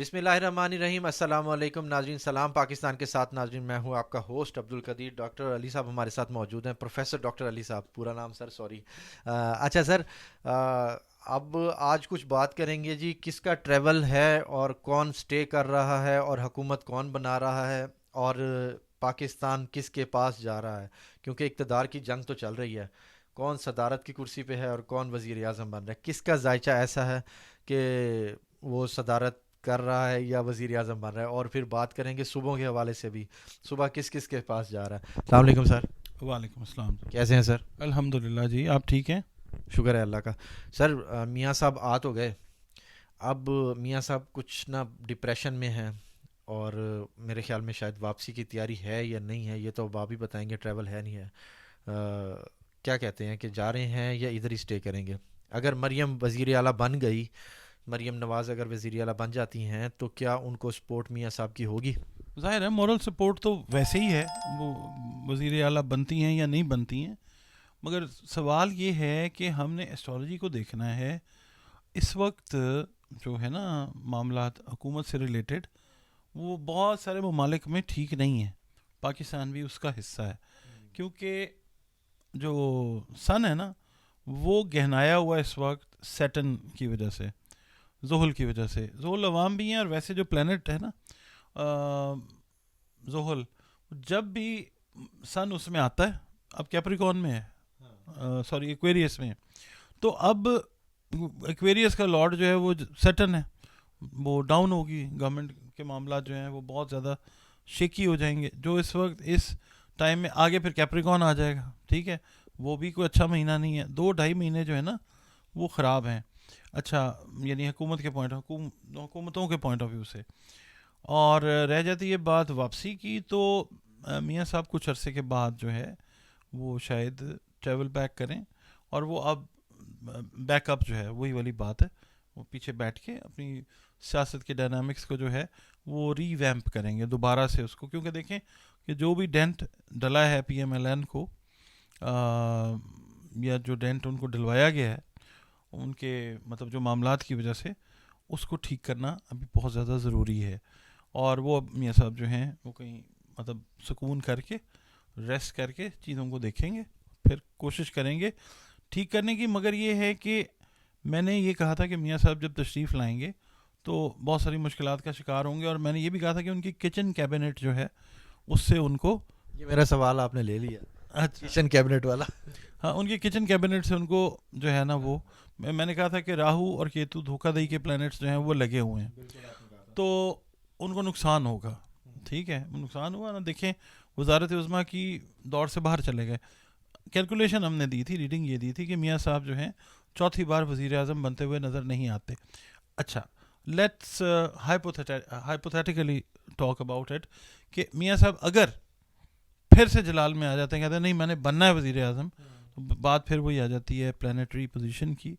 بسم اللہ الرحمن الرحیم. السلام علیکم ناظرین. سلام پاکستان کے ساتھ ناظرین. میں ہوں آپ کا ہوسٹ عبدالقدیر. ڈاکٹر علی صاحب ہمارے ساتھ موجود ہیں. پروفیسر ڈاکٹر علی صاحب, پورا نام سر, سوری. اچھا سر, اب آج کچھ بات کریں گے جی, کس کا ٹریول ہے اور کون سٹے کر رہا ہے اور حکومت کون بنا رہا ہے اور پاکستان کس کے پاس جا رہا ہے, کیونکہ اقتدار کی جنگ تو چل رہی ہے. کون صدارت کی کرسی پہ ہے اور کون وزیر اعظم بن رہا ہے, کس کا ذائچہ ایسا ہے کہ وہ صدارت کر رہا ہے یا وزیر اعظم بن رہا ہے. اور پھر بات کریں گے صبح کے حوالے سے بھی, صبح کس کس کے پاس جا رہا ہے. السلام علیکم سر. وعلیکم السلام. کیسے ہیں سر؟ الحمد للہ جی, آپ ٹھیک ہیں؟ شکر ہے اللہ کا. سر, میاں صاحب آ تو گئے. اب میاں صاحب کچھ نہ ڈپریشن میں ہیں اور میرے خیال میں شاید واپسی کی تیاری ہے یا نہیں ہے, یہ تو اب آپ ہی بتائیں گے, ٹریول ہے نہیں ہے. کیا کہتے ہیں کہ جا رہے ہیں یا ادھر ہی اسٹے کریں گے؟ اگر مریم وزیر اعلیٰ بن گئی, مریم نواز اگر وزیر اعلیٰ بن جاتی ہیں, تو کیا ان کو سپورٹ میاں صاحب کی ہوگی؟ ظاہر ہے مورل سپورٹ تو ویسے ہی ہے, وہ وزیر اعلیٰ بنتی ہیں یا نہیں بنتی ہیں, مگر سوال یہ ہے کہ ہم نے ایسٹرالوجی کو دیکھنا ہے. اس وقت جو ہے نا معاملات حکومت سے ریلیٹڈ, وہ بہت سارے ممالک میں ٹھیک نہیں ہیں. پاکستان بھی اس کا حصہ ہے, کیونکہ جو سن ہے نا وہ گہنایا ہوا اس وقت سیٹن کی وجہ سے, زحل کی وجہ سے. زحل عوام بھی ہیں, اور ویسے جو پلانٹ ہے نا زحل, جب بھی سن اس میں آتا ہے, اب کیپریکون میں ہے, سوری ایکویریس میں, تو اب ایکویریس کا لارڈ جو ہے وہ سیٹن ہے, وہ ڈاؤن ہوگی. گورنمنٹ کے معاملات جو ہیں وہ بہت زیادہ شیکی ہو جائیں گے, جو اس وقت اس ٹائم میں. آگے پھر کیپریکون آ جائے گا, ٹھیک ہے, وہ بھی کوئی اچھا مہینہ نہیں ہے. 2-2.5 مہینے جو ہے نا وہ خراب ہیں. اچھا, یعنی حکومت کے حکومتوں کے پوائنٹ آف ویو سے. اور رہ جاتی ہے بات واپسی کی, تو میاں صاحب کچھ عرصے کے بعد جو ہے وہ شاید ٹریول بیک کریں, اور وہ اب بیک اپ جو ہے وہی والی بات ہے, وہ پیچھے بیٹھ کے اپنی سیاست کے ڈائنامکس کو جو ہے وہ ری ویمپ کریں گے دوبارہ سے اس کو. کیونکہ دیکھیں کہ جو بھی ڈینٹ ڈلا ہے پی ایم ایل این کو, یا جو ڈینٹ ان کو ڈلوایا گیا ہے ان کے مطلب جو معاملات کی وجہ سے, اس کو ٹھیک کرنا ابھی بہت زیادہ ضروری ہے. اور وہ اب میاں صاحب جو ہیں وہ کہیں مطلب سکون کر کے ریسٹ کر کے چیزوں کو دیکھیں گے, پھر کوشش کریں گے ٹھیک کرنے کی. مگر یہ ہے کہ میں نے یہ کہا تھا کہ میاں صاحب جب تشریف لائیں گے تو بہت ساری مشکلات کا شکار ہوں گے, اور میں نے یہ بھی کہا تھا کہ ان کی کچن کیبنٹ جو ہے اس سے ان کو, یہ میرا سوال آپ نے لے لیا, اچھا کچن کیبنٹ والا. ہاں, ان کی کچن کیبنٹ سے ان کو جو ہے نا وہ, میں نے کہا تھا کہ راہو اور کیتو دھوکہ دہی کے پلانٹس جو ہیں وہ لگے ہوئے ہیں, تو ان کو نقصان ہوگا. ٹھیک ہے, نقصان ہوا نا. دیکھیں وزارت عظمیٰ کی دور سے باہر چلے گئے. کیلکولیشن ہم نے دی تھی, ریڈنگ یہ دی تھی کہ میاں صاحب جو ہیں چوتھی بار وزیر اعظم بنتے ہوئے نظر نہیں آتے. اچھا, let's hypothetically talk about it, کہ میاں صاحب اگر پھر سے جلال میں آ جاتے ہیں, کہتے ہیں نہیں میں نے بننا ہے وزیر اعظم, تو بات پھر وہی آ جاتی ہے پلانیٹری پوزیشن کی,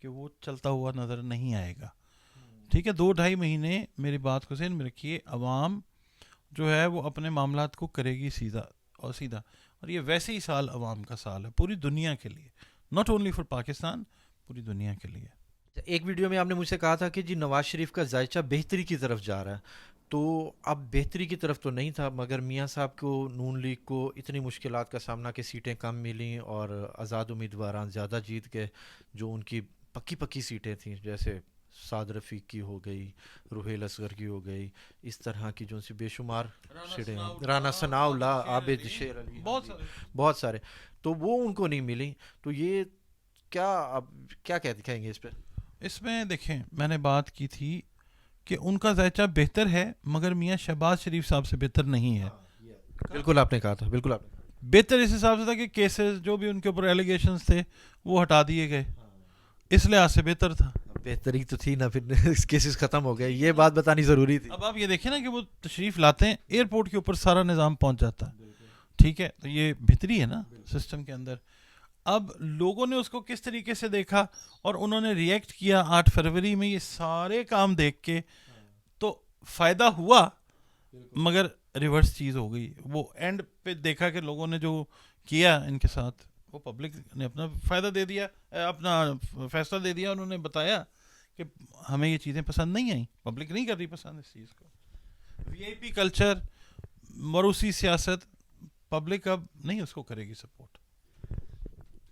کہ وہ چلتا ہوا نظر نہیں آئے گا. ٹھیک ہے, 2-2.5 مہینے میری بات کو ذہن میں رکھیے. عوام جو ہے وہ اپنے معاملات کو کرے گی سیدھا اور سیدھا, اور یہ ویسے ہی سال عوام کا سال ہے پوری دنیا کے لیے, ناٹ اونلی فار پاکستان, پوری دنیا کے لیے. ایک ویڈیو میں آپ نے مجھ سے کہا تھا کہ جی نواز شریف کا ذائچہ بہتری کی طرف جا رہا ہے, تو اب بہتری کی طرف تو نہیں تھا, مگر میاں صاحب کو, نون لیگ کو اتنی مشکلات کا سامنا کہ سیٹیں کم ملیں اور آزاد امیدواران زیادہ جیت گئے. جو ان کی پکی پکی سیٹیں تھیں, جیسے سعد رفیق کی ہو گئی, روحیل اصغر کی ہو گئی, اس طرح کی جو سی بے شمار سیٹیں, رانا ثناء اللہ, عابد شیر علی, بہت سارے, تو وہ ان کو نہیں ملی. تو یہ کیا, اب کیا کہیں گے اس پہ؟ اس میں دیکھیں میں نے بات کی تھی کہ ان کا ذائچہ بہتر ہے, مگر میاں شہباز شریف صاحب سے بہتر نہیں ہے. بالکل آپ نے کہا تھا, بالکل آپ نے کہا. بہتر اس حساب سے تھا کہ کیسز جو بھی ان کے اوپر ایلیگیشنز تھے وہ ہٹا دیے گئے, اس لحاظ سے بہتر تھا. بہتری تو تھی نا, پھر کیسز ختم ہو گئے, یہ بات بتانی ضروری تھی. اب آپ یہ دیکھیں نا کہ وہ تشریف لاتے ہیں, ایئرپورٹ کے اوپر سارا نظام پہنچ جاتا ہے. ٹھیک ہے, تو یہ بہتری ہے نا سسٹم کے اندر. اب لوگوں نے اس کو کس طریقے سے دیکھا اور انہوں نے ریئیکٹ کیا 8 فروری میں, یہ سارے کام دیکھ کے تو فائدہ ہوا, مگر ریورس چیز ہو گئی. وہ اینڈ پہ دیکھا کہ لوگوں نے جو کیا ان کے ساتھ, وہ پبلک نے اپنا فائدہ دے دیا, اپنا فیصلہ دے دیا. انہوں نے بتایا کہ ہمیں یہ چیزیں پسند نہیں آئیں, پبلک نہیں کر رہی پسند اس چیز کو. وی آئی پی کلچر, موروثی سیاست, پبلک اب نہیں اس کو کرے گی سپورٹ.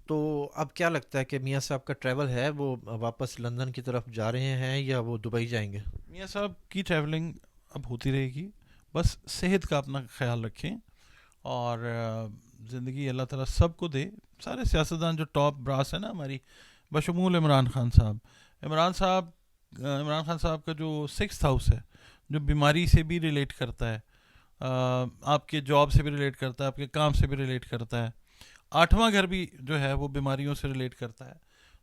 تو اب کیا لگتا ہے کہ میاں صاحب کا ٹریول ہے وہ واپس لندن کی طرف جا رہے ہیں یا وہ دبئی جائیں گے؟ میاں صاحب کی ٹریولنگ اب ہوتی رہے گی, بس صحت کا اپنا خیال رکھیں, اور زندگی اللہ تعالیٰ سب کو دے. سارے سیاستدان جو ٹاپ براس ہیں نا ہماری, بشمول عمران خان صاحب, عمران خان صاحب کا جو 6th ہاؤس ہے, جو بیماری سے بھی ریلیٹ کرتا ہے, آپ کے جاب سے بھی ریلیٹ کرتا ہے, آپ کے کام سے بھی ریلیٹ کرتا ہے, 8واں گھر بھی جو ہے وہ بیماریوں سے ریلیٹ کرتا ہے.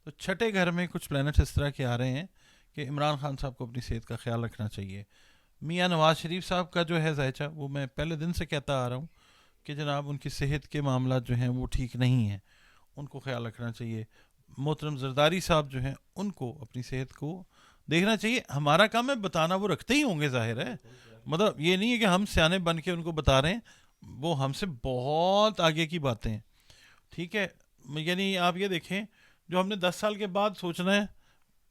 تو چھٹے گھر میں کچھ پلینٹس اس طرح کے آ رہے ہیں کہ عمران خان صاحب کو اپنی صحت کا خیال رکھنا چاہیے. میاں نواز شریف صاحب کا جو ہے ذائچہ, وہ میں پہلے دن سے کہتا آ رہا ہوں کہ جناب ان کی صحت کے معاملات جو ہیں وہ ٹھیک نہیں ہیں, ان کو خیال رکھنا چاہیے. محترم زرداری صاحب جو ہیں ان کو اپنی صحت کو دیکھنا چاہیے. ہمارا کام ہے بتانا, وہ رکھتے ہی ہوں گے ظاہر ہے, مطلب یہ نہیں ہے کہ ہم سیانے بن کے ان کو بتا رہے ہیں, وہ ہم سے بہت آگے کی باتیں ہیں. ٹھیک ہے, یعنی آپ یہ دیکھیں جو ہم نے 10 سال کے بعد سوچنا ہے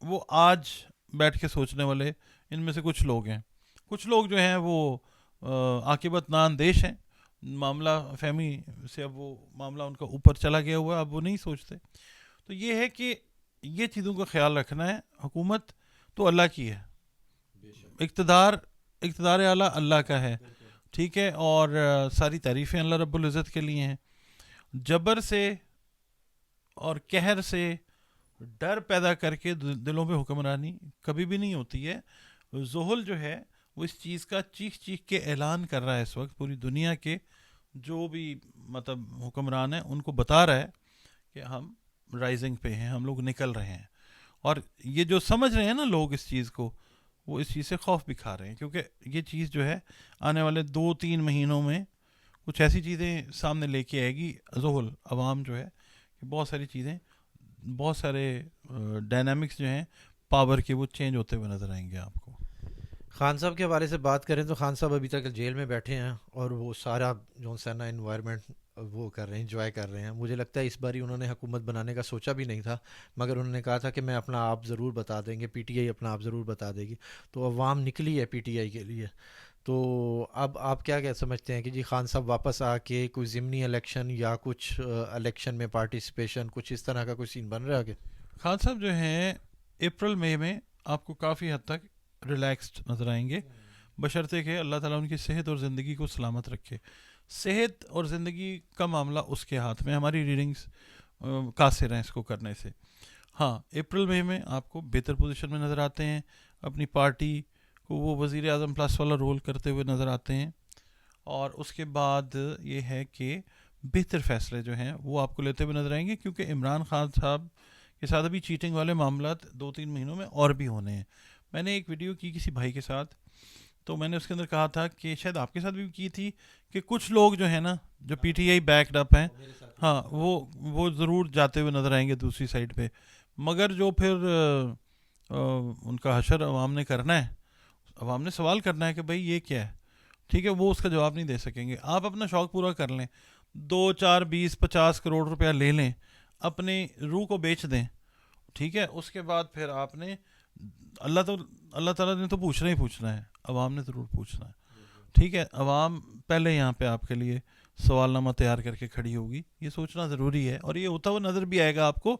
وہ آج بیٹھ کے سوچنے والے ان میں سے کچھ لوگ ہیں. کچھ لوگ جو ہیں وہ عاقبت ناندیش ہیں, معاملہ فہمی سے اب وہ معاملہ ان کا اوپر چلا گیا ہوا ہے, اب وہ نہیں سوچتے. تو یہ ہے کہ یہ چیزوں کا خیال رکھنا ہے. حکومت تو اللہ کی ہے, اقتدار اعلیٰ اللہ کا ہے, ٹھیک ہے, اور ساری تعریفیں اللہ رب العزت کے لیے ہیں. جبر سے اور قہر سے ڈر پیدا کر کے دلوں پہ حکمرانی کبھی بھی نہیں ہوتی ہے. زحل جو ہے وہ اس چیز کا چیخ کے اعلان کر رہا ہے اس وقت, پوری دنیا کے جو بھی مطلب حکمران ہیں ان کو بتا رہا ہے کہ ہم رائزنگ پہ ہیں, ہم لوگ نکل رہے ہیں. اور یہ جو سمجھ رہے ہیں نا لوگ اس چیز کو, وہ اس چیز سے خوف بھی کھا رہے ہیں, کیونکہ یہ چیز جو ہے آنے والے 2-3 مہینوں میں کچھ ایسی چیزیں سامنے لے کے آئے گی. زحل عوام جو ہے کہ بہت ساری چیزیں, بہت سارے ڈائنامکس جو ہیں پاور کے وہ چینج ہوتے ہوئے نظر آئیں گے آپ کو. خان صاحب کے حوالے سے بات کریں تو خان صاحب ابھی تک جیل میں بیٹھے ہیں اور وہ سارا جو سینا انوائرمنٹ وہ کر رہے ہیں, انجوائے کر رہے ہیں. مجھے لگتا ہے اس باری انہوں نے حکومت بنانے کا سوچا بھی نہیں تھا, مگر انہوں نے کہا تھا کہ میں اپنا آپ ضرور بتا دیں گے, پی ٹی آئی اپنا آپ ضرور بتا دے گی. تو عوام نکلی ہے پی ٹی آئی کے لیے. تو اب آپ کیا سمجھتے ہیں کہ جی خان صاحب واپس آ کے کوئی ضمنی الیکشن یا کچھ الیکشن میں پارٹیسپیشن, کچھ اس طرح کا کوئی سین بن رہا ہے کہ خان صاحب جو ہیں اپریل مئی میں آپ کو کافی حد تک ریلیکسڈ نظر آئیں گے, بشرطے کہ اللہ تعالیٰ ان کی صحت اور زندگی کو سلامت رکھے. صحت اور زندگی کا معاملہ اس کے ہاتھ میں, ہماری ریڈنگز قاصر ہیں اس کو کرنے سے. ہاں, اپریل مئی میں آپ کو بہتر پوزیشن میں نظر آتے ہیں, اپنی پارٹی کو وہ وزیر اعظم پلس والا رول کرتے ہوئے نظر آتے ہیں, اور اس کے بعد یہ ہے کہ بہتر فیصلے جو ہیں وہ آپ کو لیتے ہوئے نظر آئیں گے, کیونکہ عمران خان صاحب کے ساتھ ابھی چیٹنگ والے معاملات 2-3 مہینوں میں اور بھی ہونے ہیں. میں نے ایک ویڈیو کی کسی بھائی کے ساتھ, تو میں نے اس کے اندر کہا تھا کہ شاید آپ کے ساتھ بھی کی تھی کہ کچھ لوگ جو ہیں نا جو P T I backed up ہیں, ہاں وہ ضرور جاتے ہوئے نظر آئیں گے دوسری سائڈ پہ, مگر جو پھر ان کا حشر عوام نے کرنا ہے, عوام نے سوال کرنا ہے کہ بھائی یہ کیا ہے, ٹھیک ہے, وہ اس کا جواب نہیں دے سکیں گے. آپ اپنا شوق پورا کر لیں, 2-4-20-50 کروڑ روپیہ لے لیں, اپنی روح کو بیچ دیں, ٹھیک ہے, اس کے بعد پھر آپ نے اللہ تعالیٰ نے تو پوچھنا ہی پوچھنا ہے, عوام نے ضرور پوچھنا ہے, ٹھیک ہے. عوام پہلے یہاں پہ آپ کے لیے سوال نامہ تیار کر کے کھڑی ہوگی, یہ سوچنا ضروری ہے, اور یہ ہوتا ہوا نظر بھی آئے گا آپ کو.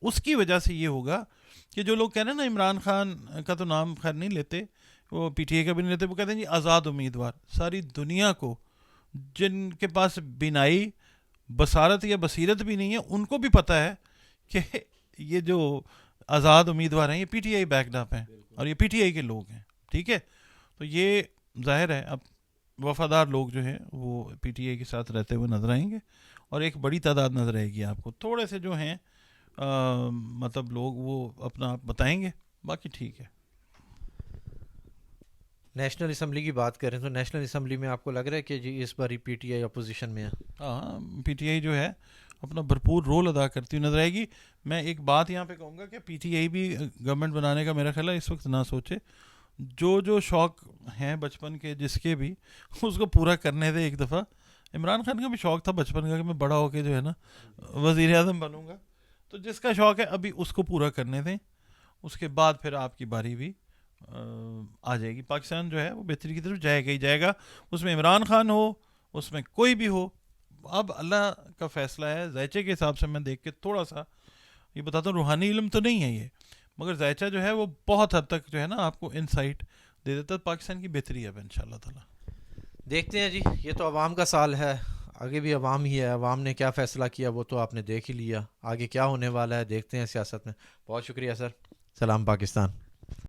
اس کی وجہ سے یہ ہوگا کہ جو لوگ کہہ رہے ہیں نا عمران خان کا تو نام خیر نہیں لیتے, وہ پی ٹی اے کا بھی نہیں لیتے, وہ کہتے ہیں جی آزاد امیدوار. ساری دنیا کو جن کے پاس بینائی, بصارت یا بصیرت بھی نہیں ہے, ان کو بھی پتہ ہے کہ یہ جو آزاد امیدوار ہیں یہ P T I backed up ہیں, اور یہ پی ٹی آئی کے لوگ ہیں, ٹھیک ہے. تو یہ ظاہر ہے اب وفادار لوگ جو ہیں وہ پی ٹی آئی کے ساتھ رہتے ہوئے نظر آئیں گے, اور ایک بڑی تعداد نظر آئے گی آپ کو. تھوڑے سے جو ہیں مطلب لوگ وہ اپنا آپ بتائیں گے, باقی ٹھیک ہے. نیشنل اسمبلی کی بات کریں تو نیشنل اسمبلی میں آپ کو لگ رہا ہے کہ جی اس باری پی ٹی آئی اپوزیشن میں ہے؟ ہاں, پی ٹی آئی جو ہے اپنا بھرپور رول ادا کرتی ہوئی نظر آئے گی. میں ایک بات یہاں پہ کہوں گا کہ پی ٹی آئی بھی گورنمنٹ بنانے کا میرا خیال ہے اس وقت نہ سوچے, جو شوق ہیں بچپن کے جس کے بھی, اس کو پورا کرنے دے ایک دفعہ. عمران خان کا بھی شوق تھا بچپن کا کہ میں بڑا ہو کے جو ہے نا وزیر اعظم بنوں گا, تو جس کا شوق ہے ابھی اس کو پورا کرنے دیں, اس کے بعد پھر آپ کی باری بھی آ جائے گی. پاکستان جو ہے وہ بہتری کی طرف جائے گا ہی جائے گا, اس میں عمران خان ہو, اس میں کوئی بھی ہو. اب اللہ کا فیصلہ ہے. ذائچے کے حساب سے میں دیکھ کے تھوڑا سا یہ بتاتا ہوں, روحانی علم تو نہیں ہے یہ, مگر ذائچہ جو ہے وہ بہت حد تک جو ہے نا آپ کو انسائٹ دے دیتا ہے. پاکستان کی بہتری ہے اب انشاءاللہ تعالی. دیکھتے ہیں جی, یہ تو عوام کا سال ہے, آگے بھی عوام ہی ہے. عوام نے کیا فیصلہ کیا وہ تو آپ نے دیکھ ہی لیا, آگے کیا ہونے والا ہے دیکھتے ہیں سیاست میں. بہت شکریہ سر. سلام پاکستان.